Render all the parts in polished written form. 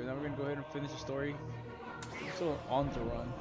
now we're gonna go ahead and finish the story. I'm still on the run.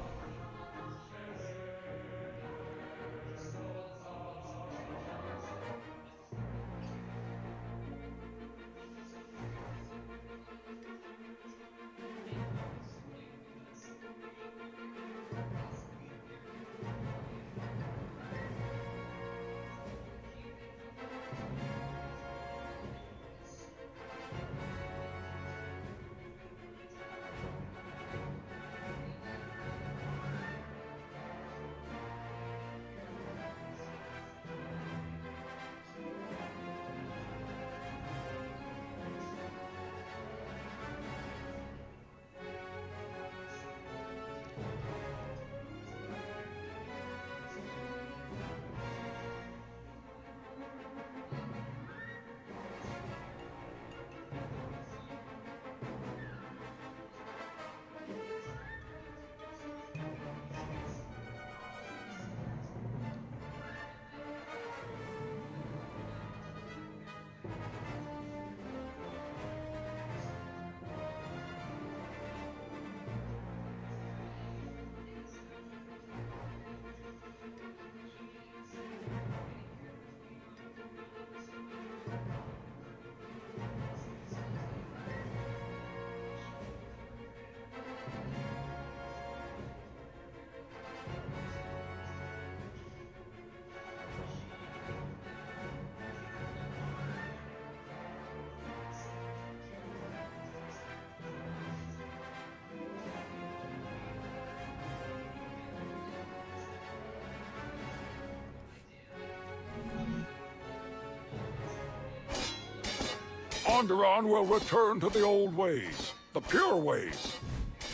Onderon will return to the old ways, the pure ways.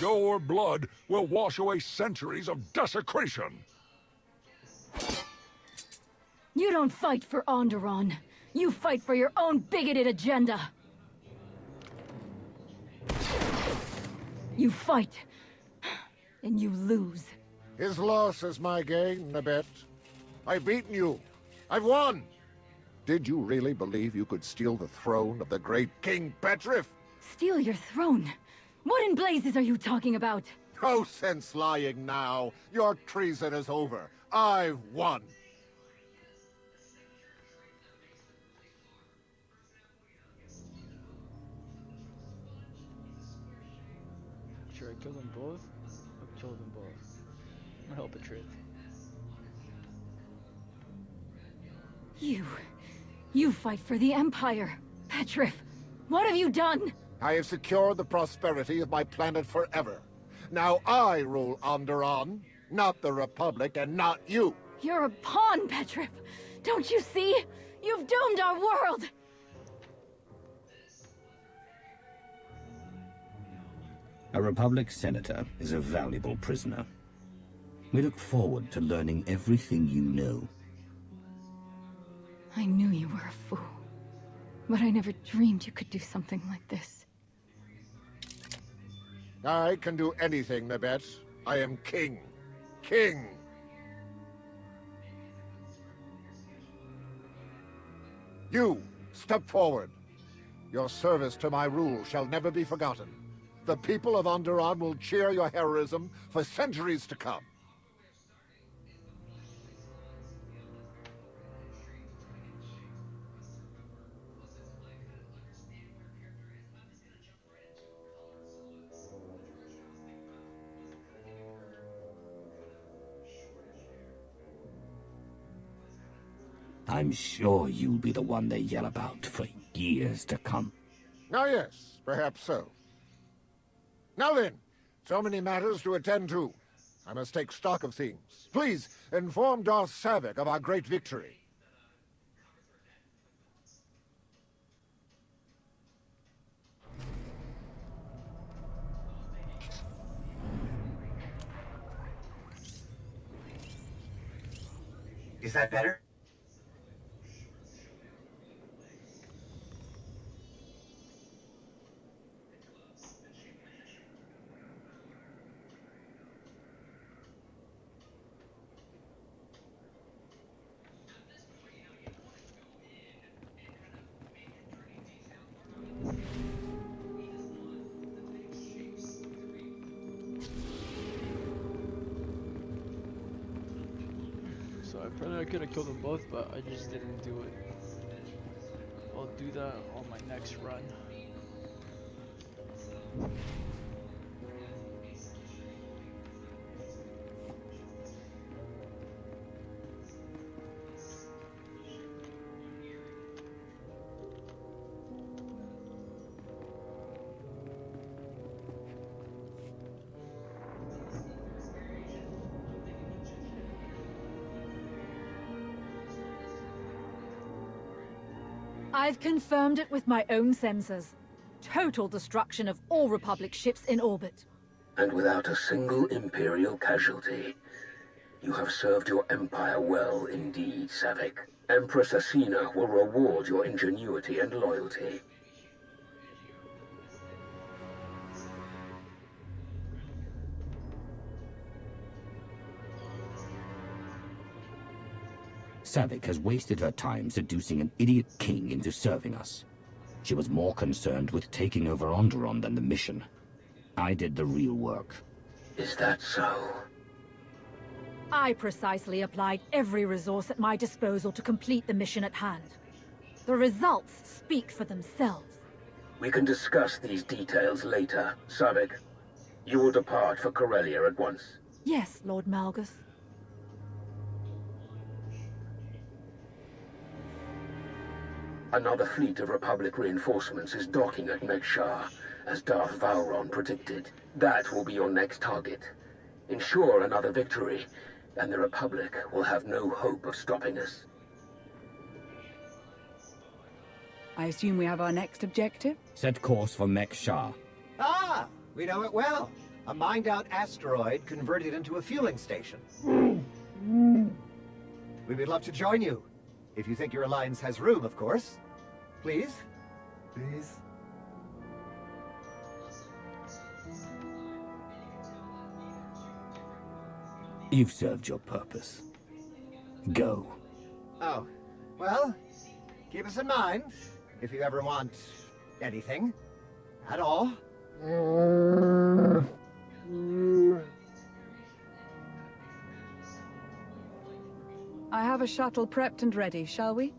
Your blood will wash away centuries of desecration. You don't fight for Onderon. You fight for your own bigoted agenda. You fight, and you lose. His loss is my gain, Nabet. I've beaten you. I've won! Did you really believe you could steal the throne of the great King Petrif? Steal your throne? What in blazes are you talking about? No sense lying now. Your treason is over. I've won. Should I kill them both? Or kill them both? Or help the truth? You fight for the Empire. Petrif, what have you done? I have secured the prosperity of my planet forever. Now I rule Onderon, not the Republic and not you. You're a pawn, Petrif. Don't you see? You've doomed our world. A Republic senator is a valuable prisoner. We look forward to learning everything you know. I knew you were a fool, but I never dreamed you could do something like this. I can do anything, Nabet. I am king. King! You, step forward. Your service to my rule shall never be forgotten. The people of Onderon will cheer your heroism for centuries to come. I'm sure you'll be the one they yell about for years to come. Ah, yes, perhaps so. Now then, so many matters to attend to. I must take stock of things. Please, inform Darth Savik of our great victory. Is that better? So apparently I could have killed them both, but I just didn't do it. I'll do that on my next run. I've confirmed it with my own sensors. Total destruction of all Republic ships in orbit. And without a single Imperial casualty. You have served your Empire well indeed, Savik. Empress Asina will reward your ingenuity and loyalty. Savik has wasted her time seducing an idiot king into serving us. She was more concerned with taking over Onderon than the mission. I did the real work. Is that so? I precisely applied every resource at my disposal to complete the mission at hand. The results speak for themselves. We can discuss these details later, Savik. You will depart for Corellia at once. Yes, Lord Malgus. Another fleet of Republic reinforcements is docking at Megshar, as Darth Valron predicted. That will be your next target. Ensure another victory, and the Republic will have no hope of stopping us. I assume we have our next objective? Set course for Megshar. Ah, we know it well. A mined-out asteroid converted into a fueling station. We would love to join you. If you think your alliance has room, of course. Please? Please? You've served your purpose. Go. Oh, well, keep us in mind if you ever want anything at all. I have a shuttle prepped and ready, shall we?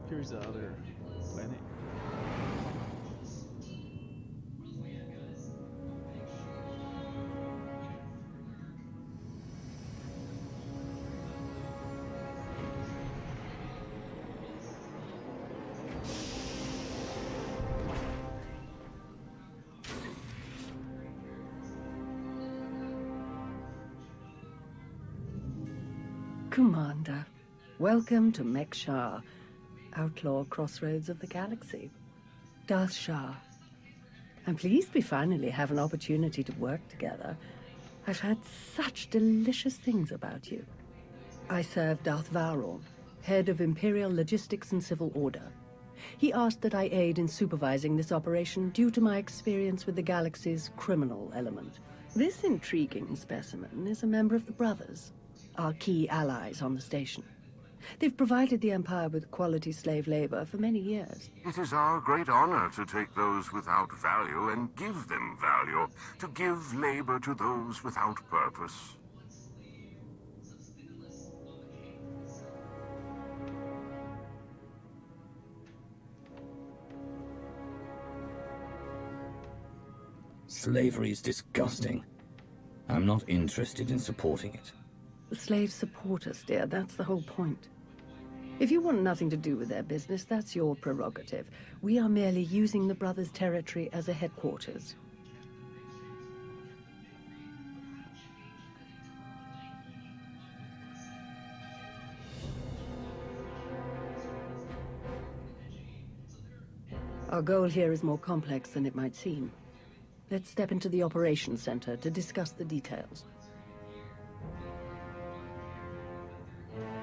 Here's the other planet. Commander, welcome to Megshar, outlaw crossroads of the galaxy. Darth Shah, I'm pleased we finally have an opportunity to work together. I've heard such delicious things about you. I serve Darth Vowron, head of Imperial Logistics and Civil Order. He asked that I aid in supervising this operation due to my experience with the galaxy's criminal element. This intriguing specimen is a member of the Brothers, our key allies on the station. They've provided the Empire with quality slave labor for many years. It is our great honor to take those without value and give them value, to give labor to those without purpose. Slavery is disgusting. I'm not interested in supporting it. The slaves support us, dear. That's the whole point. If you want nothing to do with their business, that's your prerogative. We are merely using the Brothers' territory as a headquarters. Our goal here is more complex than it might seem. Let's step into the operations center to discuss the details.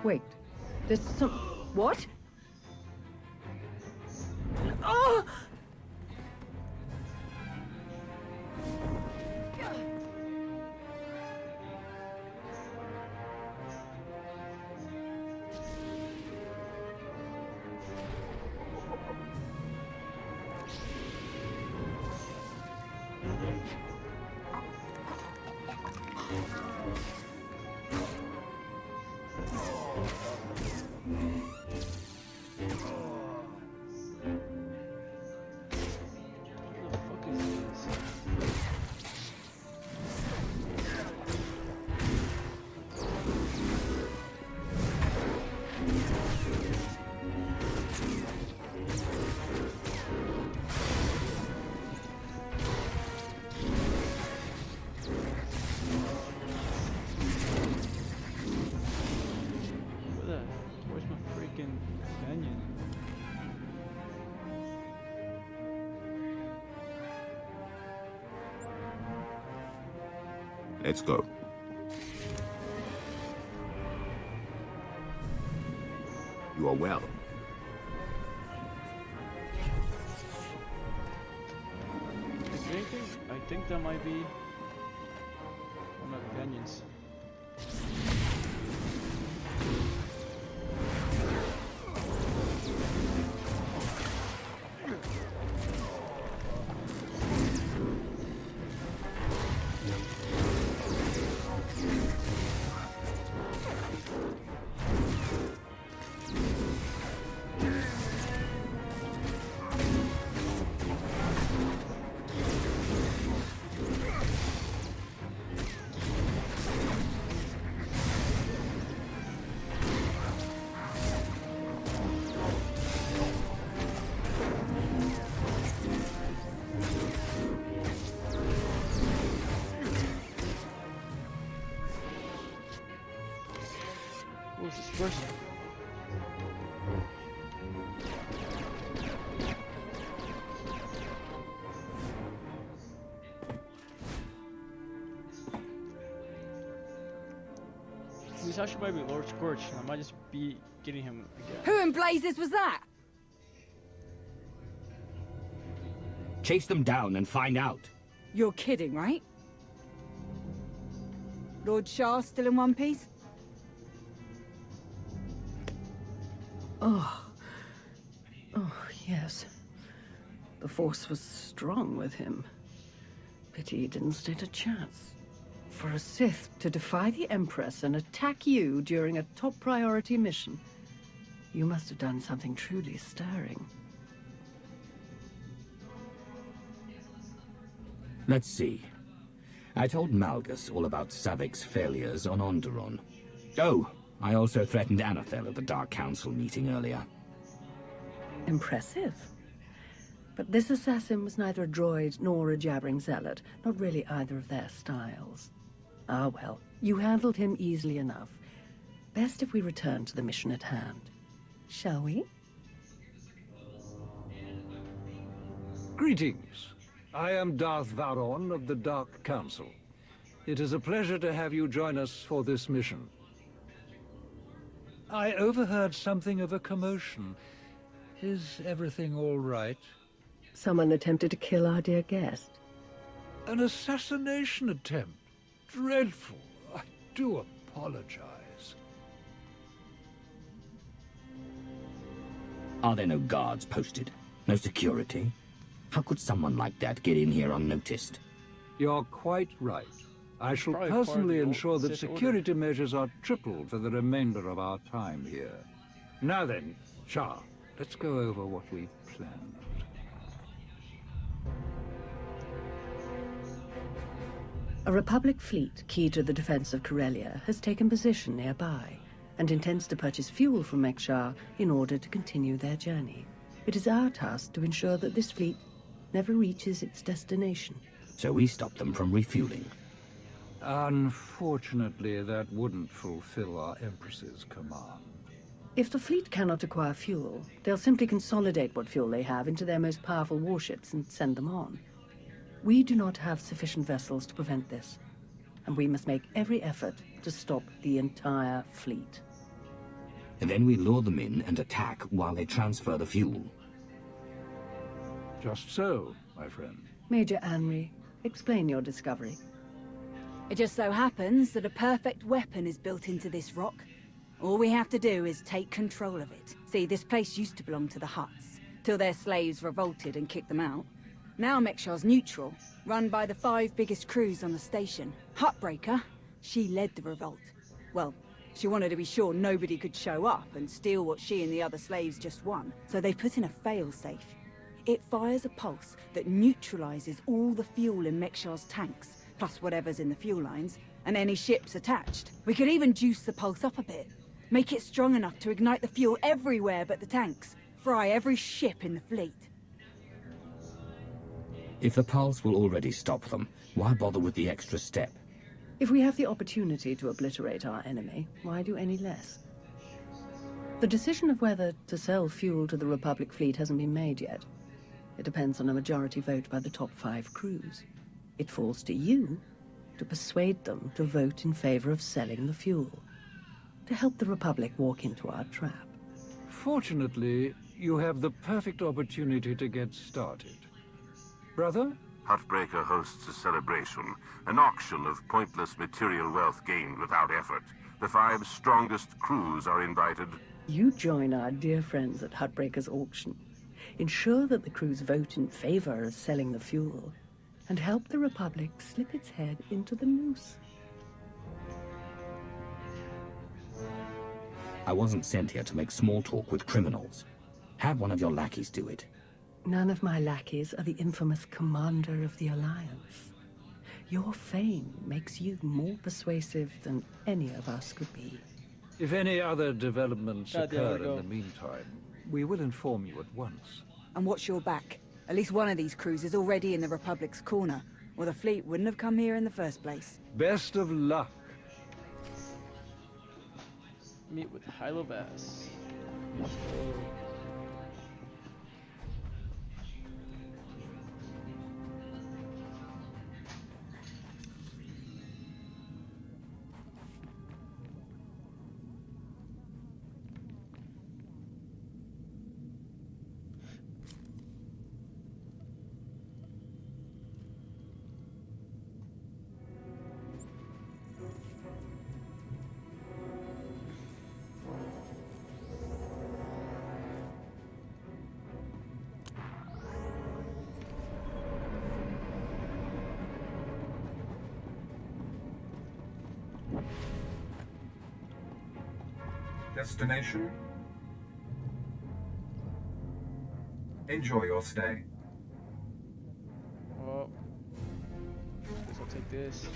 Wait, there's some... What? Oh! Where's my freaking companion? Let's go. You are well. I think that might be one of my companions. Who's this person? This actually might be Lord Scorch, and I might just be getting him again. Who in blazes was that? Chase them down and find out. You're kidding, right? Lord Shah still in one piece? Oh, yes. The Force was strong with him. Pity he didn't stand a chance. For a Sith to defy the Empress and attack you during a top priority mission, you must have done something truly stirring. Let's see. I told Malgus all about Savik's failures on Onderon. Oh, I also threatened Anathel at the Dark Council meeting earlier. Impressive. But this assassin was neither a droid nor a jabbering zealot, not really either of their styles. Ah well, you handled him easily enough. Best if we return to the mission at hand. Shall we? Greetings. I am Darth Varon of the Dark Council. It is a pleasure to have you join us for this mission. I overheard something of a commotion. Is everything all right? Someone attempted to kill our dear guest. An assassination attempt. Dreadful. I do apologize. Are there no guards posted? No security? How could someone like that get in here unnoticed? You're quite right. I shall Probably part of personally the old ensure that Sith Order. security measures are tripled for the remainder of our time here. Now then, Shah, let's go over what we've planned. A Republic fleet key to the defense of Corellia has taken position nearby and intends to purchase fuel from Mekshar in order to continue their journey. It is our task to ensure that this fleet never reaches its destination. So we stop them from refueling. Unfortunately, that wouldn't fulfill our Empress's command. If the fleet cannot acquire fuel, they'll simply consolidate what fuel they have into their most powerful warships and send them on. We do not have sufficient vessels to prevent this, and we must make every effort to stop the entire fleet. And then we lure them in and attack while they transfer the fuel. Just so, my friend. Major Anri, explain your discovery. It just so happens that a perfect weapon is built into this rock. All we have to do is take control of it. See, this place used to belong to the Hutts, till their slaves revolted and kicked them out. Now Mekshar's neutral, run by the 5 biggest crews on the station. Huttbreaker, she led the revolt. Well, she wanted to be sure nobody could show up and steal what she and the other slaves just won. So they put in a failsafe. It fires a pulse that neutralizes all the fuel in Mekshar's tanks, plus whatever's in the fuel lines, and any ships attached. We could even juice the pulse up a bit. Make it strong enough to ignite the fuel everywhere but the tanks. Fry every ship in the fleet. If the pulse will already stop them, why bother with the extra step? If we have the opportunity to obliterate our enemy, why do any less? The decision of whether to sell fuel to the Republic fleet hasn't been made yet. It depends on a majority vote by the top 5 crews. It falls to you to persuade them to vote in favor of selling the fuel, to help the Republic walk into our trap. Fortunately, you have the perfect opportunity to get started. Brother? Huttbreaker hosts a celebration, an auction of pointless material wealth gained without effort. The 5 strongest crews are invited. You join our dear friends at Huttbreaker's auction. Ensure that the crews vote in favor of selling the fuel, and help the Republic slip its head into the noose. I wasn't sent here to make small talk with criminals. Have one of your lackeys do it. None of my lackeys are the infamous commander of the Alliance. Your fame makes you more persuasive than any of us could be. If any other developments God, there we occur in go. the meantime, we will inform you at once. And watch your back. At least one of these crews is already in the Republic's corner, or the fleet wouldn't have come here in the first place. Best of luck. Meet with Hylo Bass. Destination? Enjoy your stay. Oh. Guess I'll take this.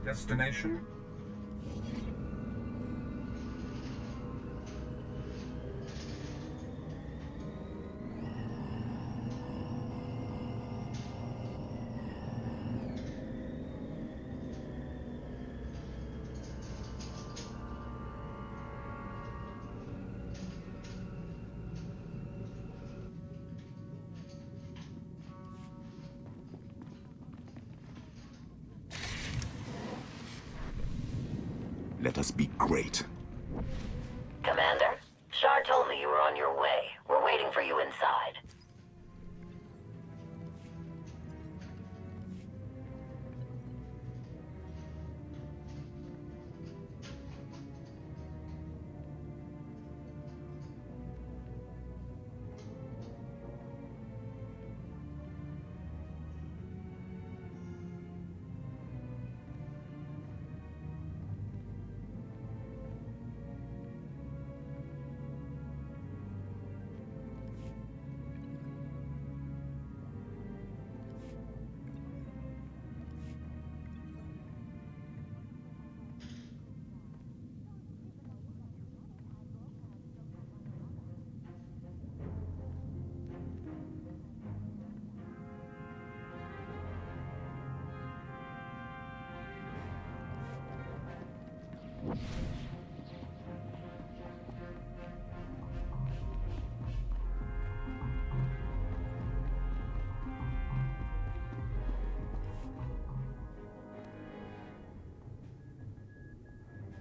Destination? Let us be great. Commander, Shar told me you were on your way. We're waiting for you inside.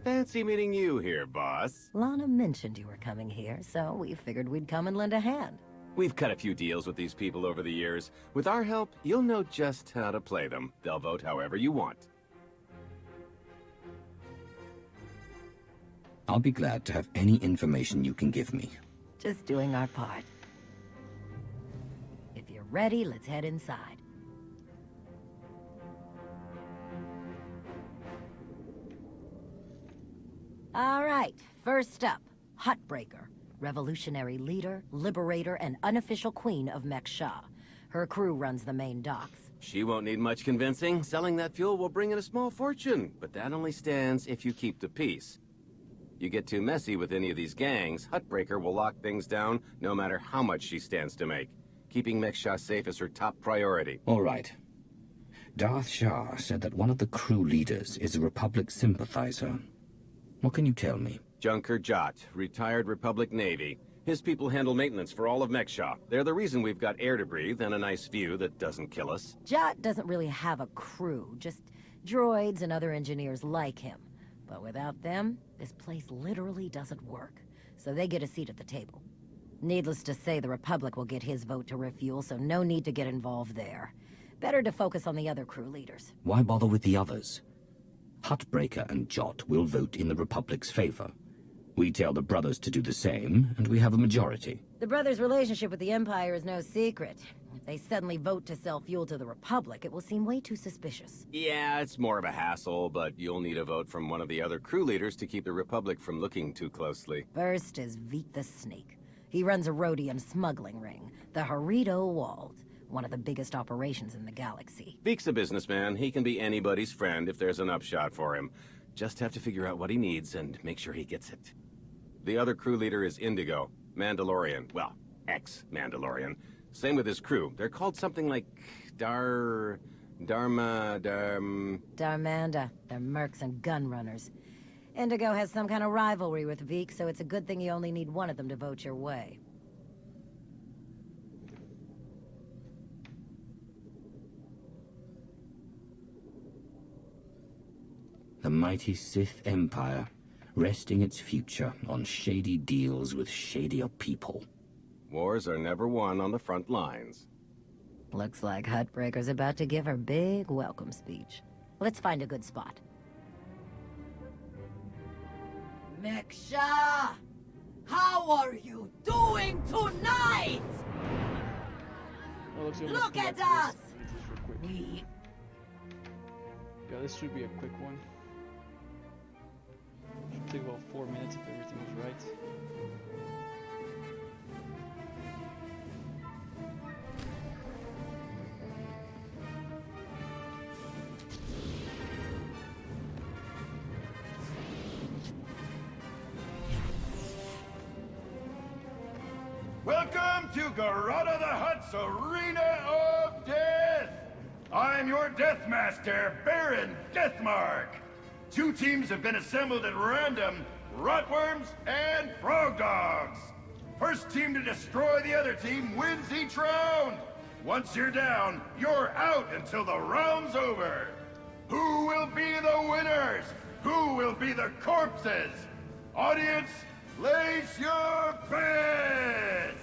Fancy meeting you here, boss. Lana mentioned you were coming here, so we figured we'd come and lend a hand. We've cut a few deals with these people over the years. With our help, you'll know just how to play them. They'll vote however you want. I'll be glad to have any information you can give me. Just doing our part. If you're ready, let's head inside. All right, first up, Huttbreaker. Revolutionary leader, liberator, and unofficial queen of Mek-Sha. Her crew runs the main docks. She won't need much convincing. Selling that fuel will bring in a small fortune, but that only stands if you keep the peace. You get too messy with any of these gangs, Huttbreaker will lock things down no matter how much she stands to make. Keeping Mek-Sha safe is her top priority. All right. Darth Shah said that one of the crew leaders is a Republic sympathizer. What can you tell me? Junker Jot, retired Republic Navy. His people handle maintenance for all of Mek-Sha. They're the reason we've got air to breathe and a nice view that doesn't kill us. Jot doesn't really have a crew, just droids and other engineers like him. But without them, this place literally doesn't work. So they get a seat at the table. Needless to say, the Republic will get his vote to refuel, so no need to get involved there. Better to focus on the other crew leaders. Why bother with the others? Huttbreaker and Jot will vote in the Republic's favor. We tell the brothers to do the same, and we have a majority. The brothers' relationship with the Empire is no secret. If they suddenly vote to sell fuel to the Republic, it will seem way too suspicious. Yeah, it's more of a hassle, but you'll need a vote from one of the other crew leaders to keep the Republic from looking too closely. First is Veek the Snake. He runs a Rhodian smuggling ring, the Harito Wald, one of the biggest operations in the galaxy. Veek's a businessman. He can be anybody's friend if there's an upshot for him. Just have to figure out what he needs and make sure he gets it. The other crew leader is Indigo, Mandalorian. Well, ex-Mandalorian. Same with his crew. They're called something like Darmanda. They're mercs and gun runners. Indigo has some kind of rivalry with Veek, so it's a good thing you only need one of them to vote your way. The mighty Sith Empire, resting its future on shady deals with shadier people. Wars are never won on the front lines. Looks like Huttbreaker's about to give her big welcome speech. Let's find a good spot. Mek-Sha! How are you doing tonight? Oh, Look at us! We... Yeah, this should be a quick one. Should take about 4 minutes if everything was right. Welcome to Garada the Hutt's Arena of Death! I'm your Deathmaster, Baron Deathmark. 2 teams have been assembled at random, Rotworms and Frog Dogs. First team to destroy the other team wins each round. Once you're down, you're out until the round's over. Who will be the winners? Who will be the corpses? Audience, place your bets!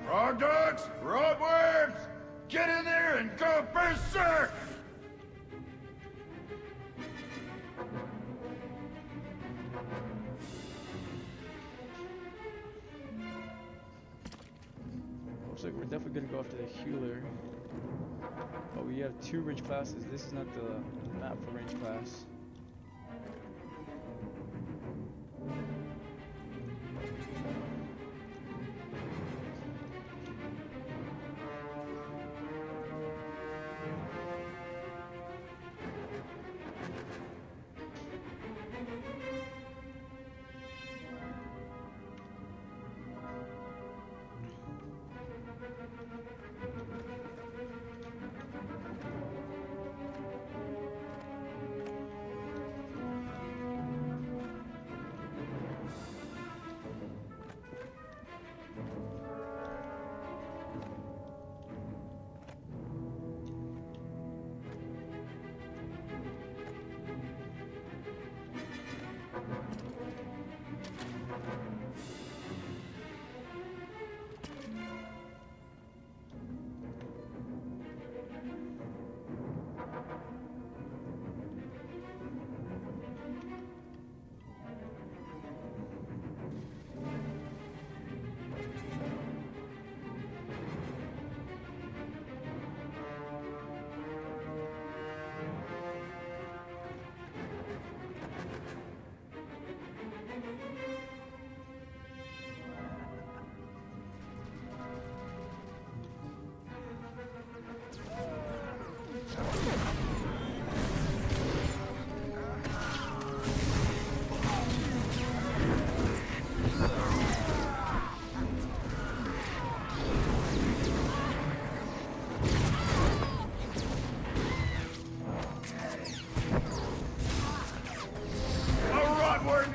Frog Dogs, Rotworms, get in there and go berserk! Looks like we're definitely gonna go after the healer. But we have 2 range classes. This is not the map for range class.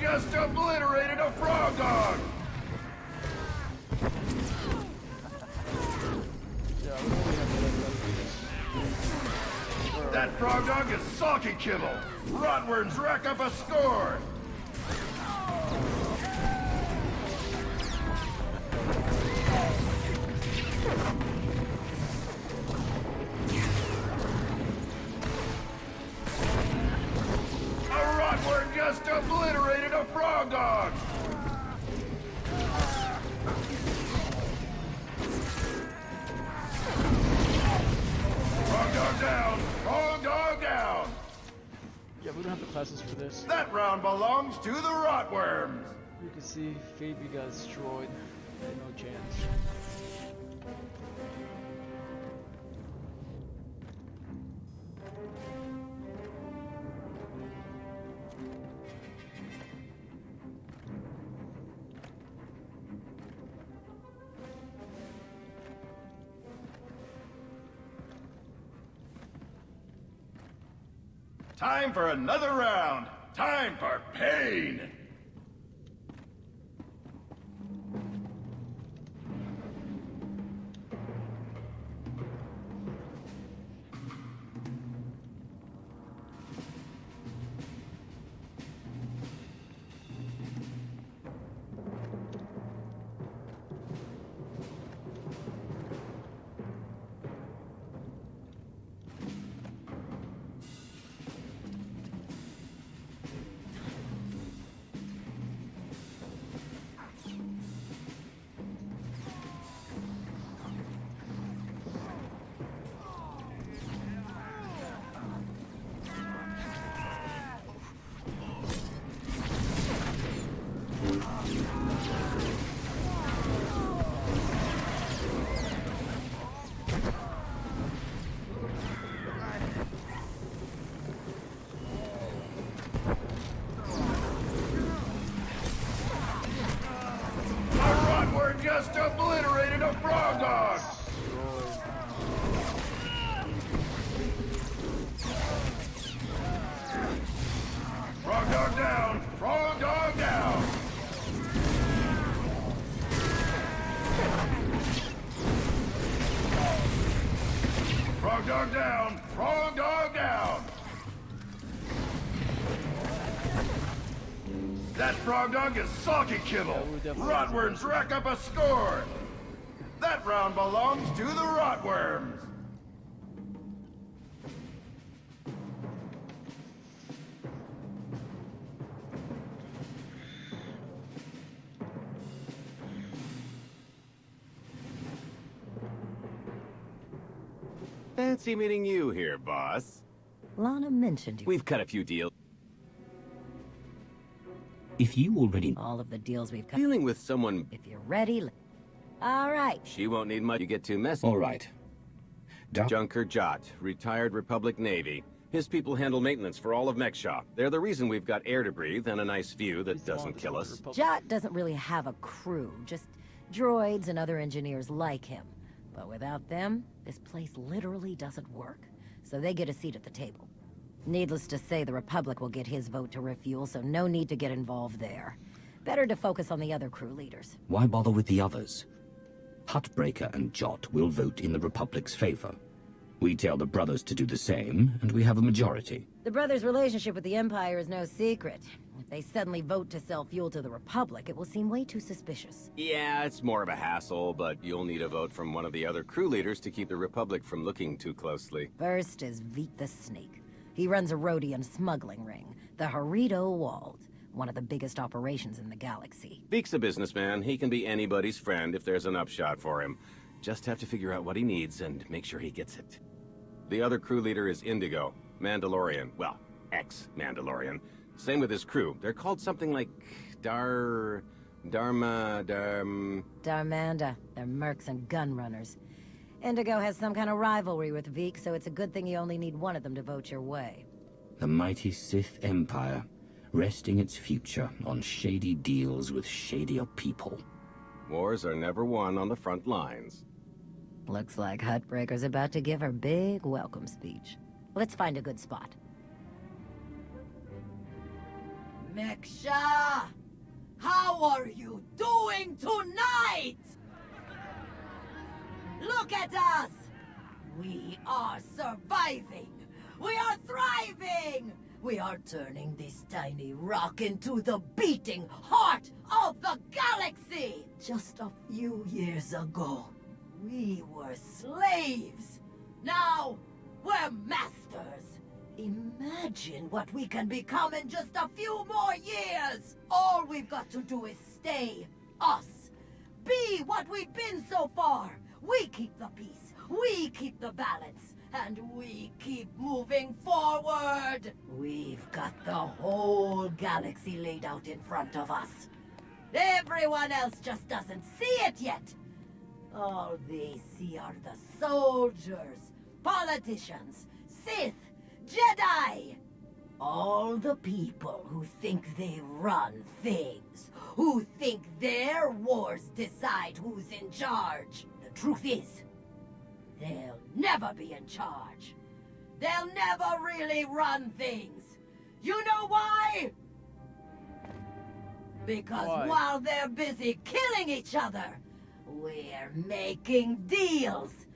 Just obliterated a Frog Dog! That Frog Dog is soggy kibble! Rotworms rack up a score! Just obliterated a Frog Dog! Frog Dog down! Frog Dog down! Yeah, we don't have the classes for this. That round belongs to the Rotworms! You can see Phoebe got destroyed. Had no chance. Time for another round! Time for pain! Frog dog down! Frog dog down! That frog dog is soggy kibble! Rotworms rack up a score! That round belongs to the rotworms! Fancy meeting you here, boss. Lana mentioned you. We've cut a few deals. If you already... All of the deals we've cut. Dealing with someone... If you're ready... All right. She won't need much. You get too messy. All right. Junker Jot, retired Republic Navy. His people handle maintenance for all of Mechshaw. They're the reason we've got air to breathe and a nice view that doesn't kill us. Jot doesn't really have a crew, just droids and other engineers like him. But without them, this place literally doesn't work. So they get a seat at the table. Needless to say, the Republic will get his vote to refuel, so no need to get involved there. Better to focus on the other crew leaders. Why bother with the others? Huttbreaker and Jot will vote in the Republic's favor. We tell the brothers to do the same, and we have a majority. The brothers' relationship with the Empire is no secret. If they suddenly vote to sell fuel to the Republic, it will seem way too suspicious. Yeah, it's more of a hassle, but you'll need a vote from one of the other crew leaders to keep the Republic from looking too closely. First is Veek the Snake. He runs a Rhodian smuggling ring, the Harrido Wald, one of the biggest operations in the galaxy. Veek's a businessman. He can be anybody's friend if there's an upshot for him. Just have to figure out what he needs and make sure he gets it. The other crew leader is Indigo, Mandalorian. Well, ex-Mandalorian. Same with his crew. They're called something like Darmanda. They're mercs and gun runners. Indigo has some kind of rivalry with Veek, so it's a good thing you only need one of them to vote your way. The mighty Sith Empire, resting its future on shady deals with shadier people. Wars are never won on the front lines. Looks like Huttbreaker's about to give her big welcome speech. Let's find a good spot. Mechshaw! How are you doing tonight? Look at us! We are surviving! We are thriving! We are turning this tiny rock into the beating heart of the galaxy! Just a few years ago, we were slaves. Now, we're masters. Imagine what we can become in just a few more years. All we've got to do is stay us. Be what we've been so far. We keep the peace. We keep the balance. And we keep moving forward. We've got the whole galaxy laid out in front of us. Everyone else just doesn't see it yet. All they see are the soldiers, politicians, Sith, Jedi. All the people who think they run things, who think their wars decide who's in charge. The truth is, they'll never be in charge. They'll never really run things. You know why? Because while they're busy killing each other, we're making deals,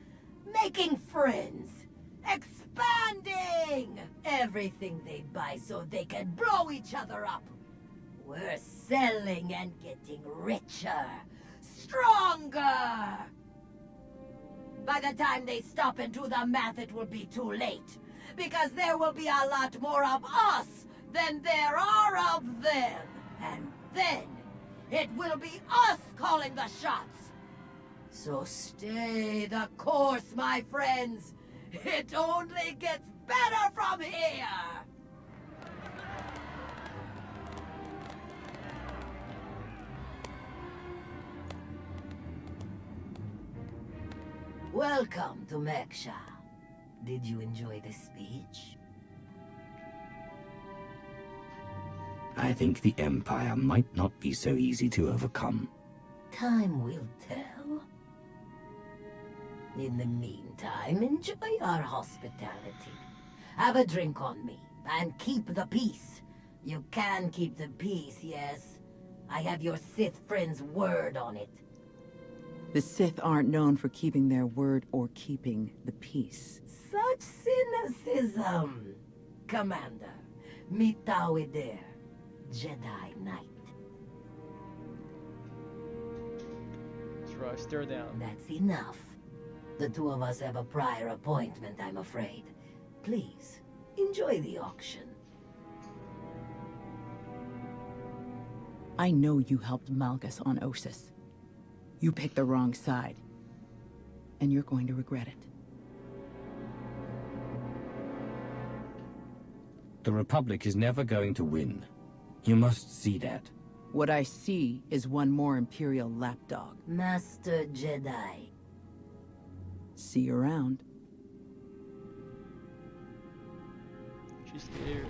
making friends, expanding everything they buy so they can blow each other up. We're selling and getting richer, stronger. By the time they stop and do the math, it will be too late. Because there will be a lot more of us than there are of them. And then, it will be us calling the shots. So stay the course, my friends. It only gets better from here. Welcome to Mechshaw. Did you enjoy the speech? I think the Empire might not be so easy to overcome. Time will tell. In the meantime, enjoy our hospitality. Have a drink on me, and keep the peace. You can keep the peace, yes. I have your Sith friend's word on it. The Sith aren't known for keeping their word or keeping the peace. Such cynicism! Commander, meet Tawidir, Jedi Knight. That's right, stare down. That's enough. The two of us have a prior appointment, I'm afraid. Please, enjoy the auction. I know you helped Malgus on Acess. You picked the wrong side. And you're going to regret it. The Republic is never going to win. You must see that. What I see is one more Imperial lapdog. Master Jedi. See you around. She's scared.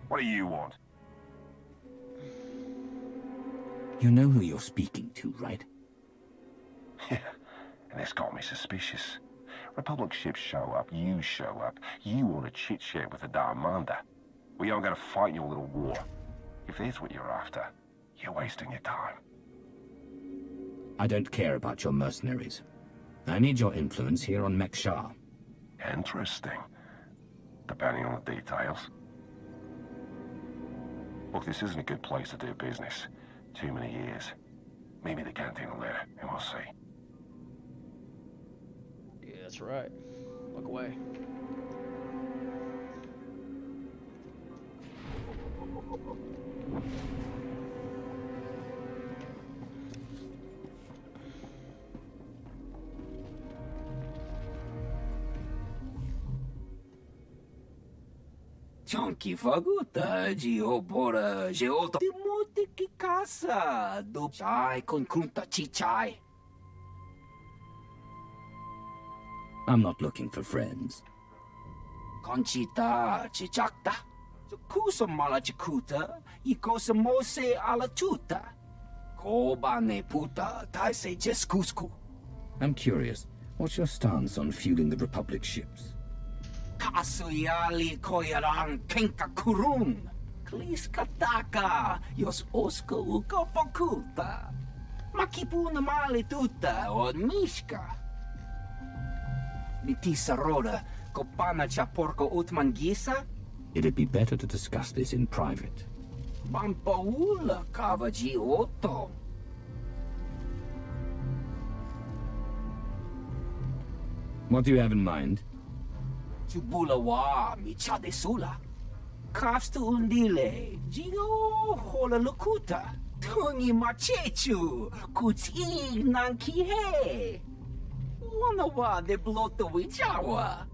What do you want? You know who you're speaking to, right? And this got me suspicious. Republic ships show up, you show up, you want to chit-chat with the Darmander. We aren't going to fight your little war. If that's what you're after, you're wasting your time. I don't care about your mercenaries. I need your influence here on Mek-Shar. Interesting. Depending on the details. Look, this isn't a good place to do business. Too many years. Maybe the cantina later, and we'll see. Yeah, that's right. Walk away. Chunky faguta, geopora, geoto. Timote que caça, do chai con kunta chichai. I'm not looking for friends. Conchita, chichakta. Kusa mala chikuta, ikosa mose ala chuta. Kobane puta, taise jeskusku. I'm curious. What's your stance on fueling the Republic ships? Kasuyali koyaran kenka kurun. Kliskataka, yos oska uka pakuta. Makipuna mali tuta o mishka. Mitisa roda, kopana chaporko utman gisa? It'd be better to discuss this in private. Bampaula kavaji otto. What do you have in mind? Chubula wa michade sula. Kafsta undile, jigo hola lukuta. Tungi machechu, kuti nankihe. Wana wa de bloto wijawa.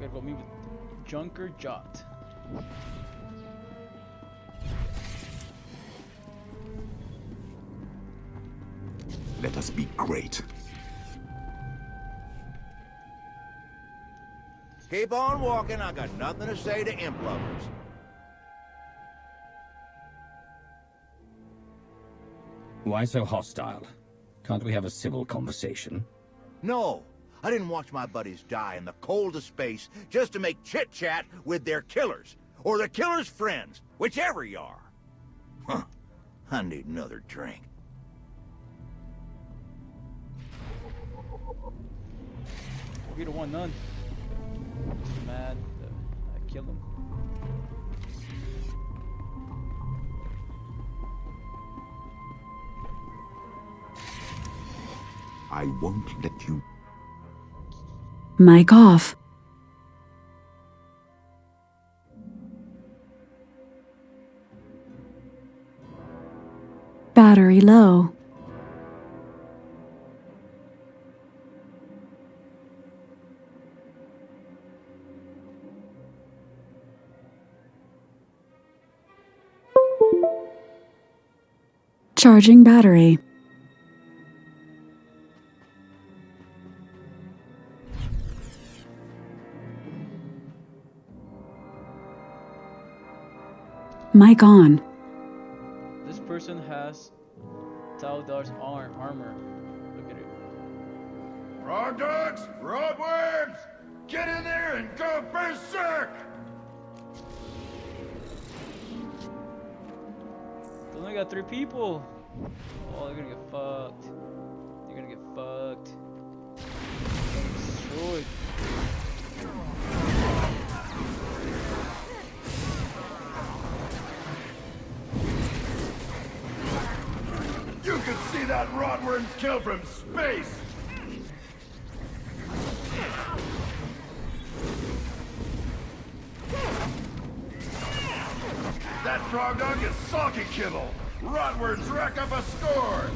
Gotta go meet with Junker Jot. Let us be great. Keep on walking. I got nothing to say to imp lovers. Why so hostile? Can't we have a civil conversation? No, I didn't watch my buddies die in the cold of space just to make chit-chat with their killers. Or their killers' friends, whichever you are. Huh. I need another drink. 3-1 none. Just mad that I killed him. I won't let you. Mic off. Battery low. Charging battery. Mic on. This person has Taldar's armor. Look at it. Frog dogs, rotworms, get in there and go berserk! They only got 3 people. Oh, they're gonna get fucked. They're gonna get fucked. Destroyed. You can see that rotworm's kill from space! That frog dog is sulky kibble! Rotworms rack up a score!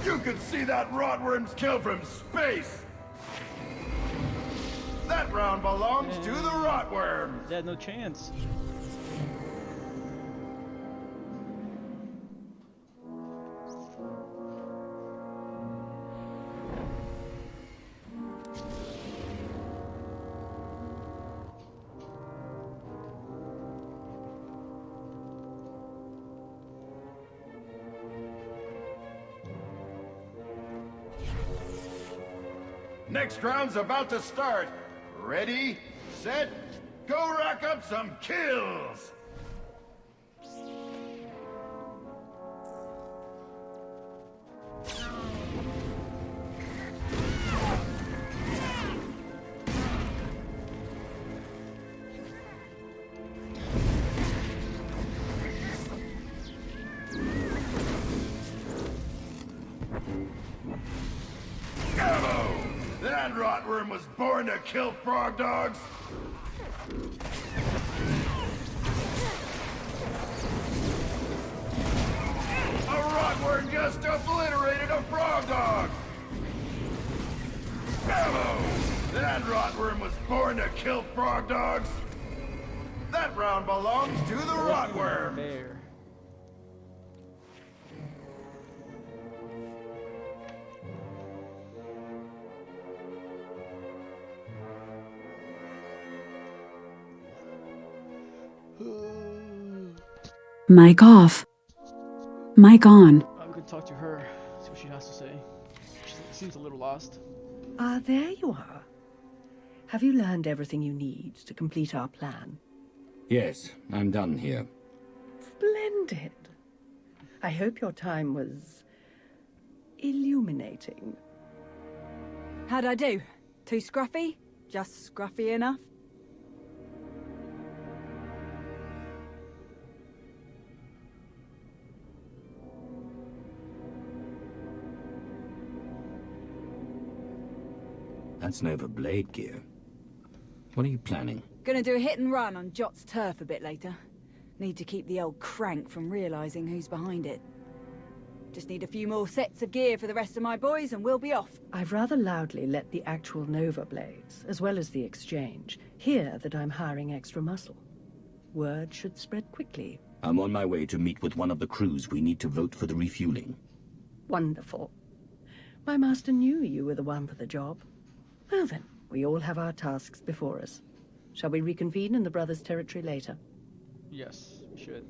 You can see that rotworm's kill from space! That round belongs to the rotworms! They had no chance. Next round's about to start. Ready, set, go rack up some kills! That rotworm was born to kill frog dogs! A rotworm just obliterated a frog dog! Bravo! That rotworm was born to kill frog dogs! That round belongs to the rotworm! Mic off. Mic on. I'm gonna talk to her, see what she has to say. She seems a little lost. Ah, there you are. Have you learned everything you need to complete our plan? Yes, I'm done here. Splendid. I hope your time was illuminating. How'd I do? Too scruffy? Just scruffy enough? That's Nova blade gear. What are you planning? Gonna do a hit and run on Jot's turf a bit later. Need to keep the old crank from realizing who's behind it. Just need a few more sets of gear for the rest of my boys and we'll be off. I've rather loudly let the actual Nova blades, as well as the exchange, hear that I'm hiring extra muscle. Word should spread quickly. I'm on my way to meet with one of the crews we need to vote for the refueling. Wonderful. My master knew you were the one for the job. Well then, we all have our tasks before us. Shall we reconvene in the Brothers' territory later? Yes, we should.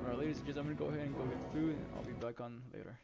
Alright, ladies and gentlemen, I'm gonna go ahead and go get food, and I'll be back on later.